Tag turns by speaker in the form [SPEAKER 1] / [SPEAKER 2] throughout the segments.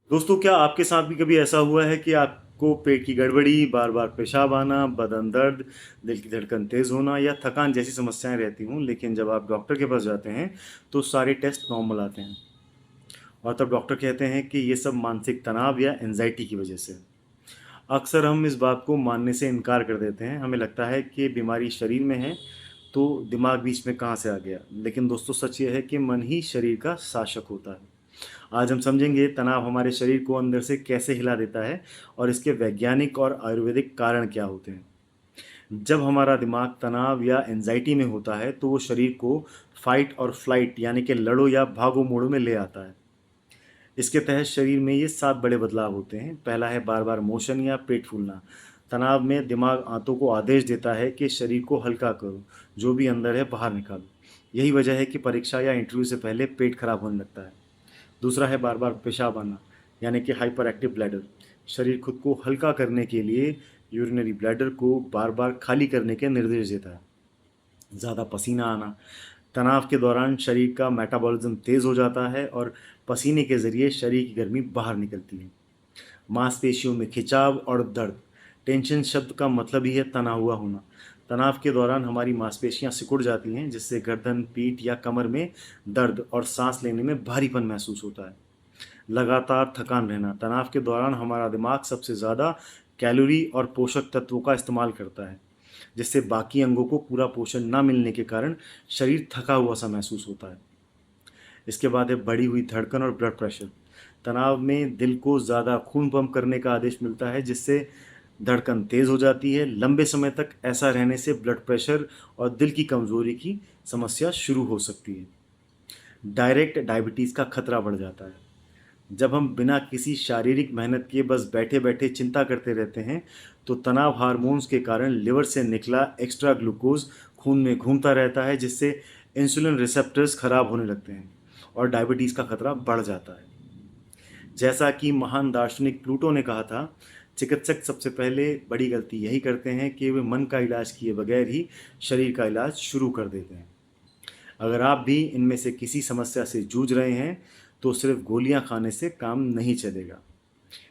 [SPEAKER 1] दोस्तों, क्या आपके साथ भी कभी ऐसा हुआ है कि आपको पेट की गड़बड़ी, बार बार पेशाब आना, बदन दर्द, दिल की धड़कन तेज होना या थकान जैसी समस्याएं रहती हों, लेकिन जब आप डॉक्टर के पास जाते हैं तो सारे टेस्ट नॉर्मल आते हैं और तब डॉक्टर कहते हैं कि ये सब मानसिक तनाव या एंजाइटी की वजह से। अक्सर हम इस बात को मानने से इनकार कर देते हैं। हमें लगता है कि बीमारी शरीर में है तो दिमाग बीच में कहाँ से आ गया। लेकिन दोस्तों, सच ये है कि मन ही शरीर का शासक होता है। आज हम समझेंगे तनाव हमारे शरीर को अंदर से कैसे हिला देता है और इसके वैज्ञानिक और आयुर्वेदिक कारण क्या होते हैं। जब हमारा दिमाग तनाव या एंजाइटी में होता है तो वो शरीर को फाइट और फ्लाइट यानी कि लड़ो या भागो मोड में ले आता है। इसके तहत शरीर में ये 7 बड़े बदलाव होते हैं। पहला है बार बार मोशन या पेट फूलना। तनाव में दिमाग आंतों को आदेश देता है कि शरीर को हल्का करो, जो भी अंदर है बाहर निकालो। यही वजह है कि परीक्षा या इंटरव्यू से पहले पेट खराब होने लगता है। दूसरा है बार बार पेशाब आना, यानी कि हाइपर एक्टिव ब्लैडर। शरीर खुद को हल्का करने के लिए यूरिनरी ब्लैडर को बार बार खाली करने के निर्देश देता है। ज़्यादा पसीना आना, तनाव के दौरान शरीर का मेटाबॉलिज्म तेज़ हो जाता है और पसीने के ज़रिए शरीर की गर्मी बाहर निकलती है। मांसपेशियों में खिंचाव और दर्द। टेंशन शब्द का मतलब ही है तना हुआ होना। तनाव के दौरान हमारी मांसपेशियां सिकुड़ जाती हैं, जिससे गर्दन, पीठ या कमर में दर्द और सांस लेने में भारीपन महसूस होता है। लगातार थकान रहना। तनाव के दौरान हमारा दिमाग सबसे ज़्यादा कैलोरी और पोषक तत्वों का इस्तेमाल करता है, जिससे बाकी अंगों को पूरा पोषण ना मिलने के कारण शरीर थका हुआ सा महसूस होता है। इसके बाद है बढ़ी हुई धड़कन और ब्लड प्रेशर। तनाव में दिल को ज़्यादा खून पंप करने का आदेश मिलता है, जिससे धड़कन तेज़ हो जाती है। लंबे समय तक ऐसा रहने से ब्लड प्रेशर और दिल की कमज़ोरी की समस्या शुरू हो सकती है। डायरेक्ट डायबिटीज़ का खतरा बढ़ जाता है। जब हम बिना किसी शारीरिक मेहनत किए बस बैठे बैठे चिंता करते रहते हैं तो तनाव हार्मोन्स के कारण लिवर से निकला एक्स्ट्रा ग्लूकोज खून में घूमता रहता है, जिससे इंसुलिन रिसेप्टर्स खराब होने लगते हैं और डायबिटीज़ का खतरा बढ़ जाता है। जैसा कि महान दार्शनिक प्लूटो ने कहा था, चिकित्सक सबसे पहले बड़ी गलती यही करते हैं कि वे मन का इलाज किए बगैर ही शरीर का इलाज शुरू कर देते हैं। अगर आप भी इनमें से किसी समस्या से जूझ रहे हैं तो सिर्फ गोलियां खाने से काम नहीं चलेगा।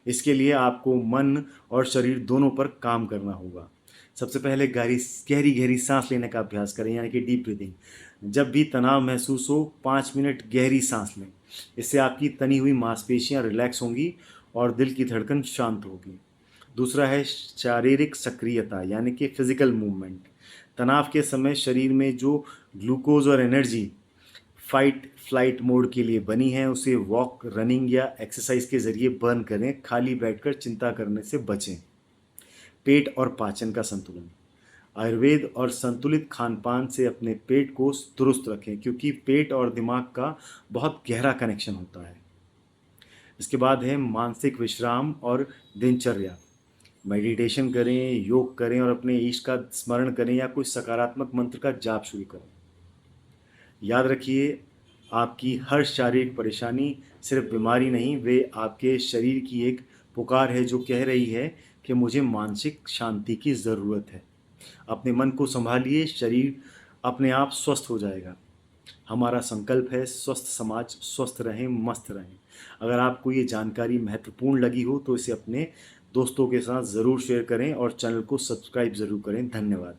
[SPEAKER 1] इसके लिए आपको मन और शरीर दोनों पर काम करना होगा। सबसे पहले गहरी गहरी गहरी सांस लेने का अभ्यास करें, यानी कि डीप ब्रीदिंग। जब भी तनाव महसूस हो 5 मिनट गहरी सांस लें। इससे आपकी तनी हुई मांसपेशियां रिलैक्स होंगी और दिल की धड़कन शांत होगी। दूसरा है शारीरिक सक्रियता, यानी कि फिजिकल मूवमेंट। तनाव के समय शरीर में जो ग्लूकोज और एनर्जी फाइट फ्लाइट मोड के लिए बनी है उसे वॉक, रनिंग या एक्सरसाइज के जरिए बर्न करें। खाली बैठकर चिंता करने से बचें। पेट और पाचन का संतुलन। आयुर्वेद और संतुलित खान पान से अपने पेट को दुरुस्त रखें, क्योंकि पेट और दिमाग का बहुत गहरा कनेक्शन होता है। इसके बाद है मानसिक विश्राम और दिनचर्या। मेडिटेशन करें, योग करें और अपने ईश्वर का स्मरण करें या कोई सकारात्मक मंत्र का जाप शुरू करें। याद रखिए, आपकी हर शारीरिक परेशानी सिर्फ बीमारी नहीं, वे आपके शरीर की एक पुकार है जो कह रही है कि मुझे मानसिक शांति की ज़रूरत है। अपने मन को संभालिए, शरीर अपने आप स्वस्थ हो जाएगा। हमारा संकल्प है स्वस्थ समाज, स्वस्थ रहें, मस्त रहें। अगर आपको ये जानकारी महत्वपूर्ण लगी हो तो इसे अपने दोस्तों के साथ ज़रूर शेयर करें और चैनल को सब्सक्राइब ज़रूर करें। धन्यवाद।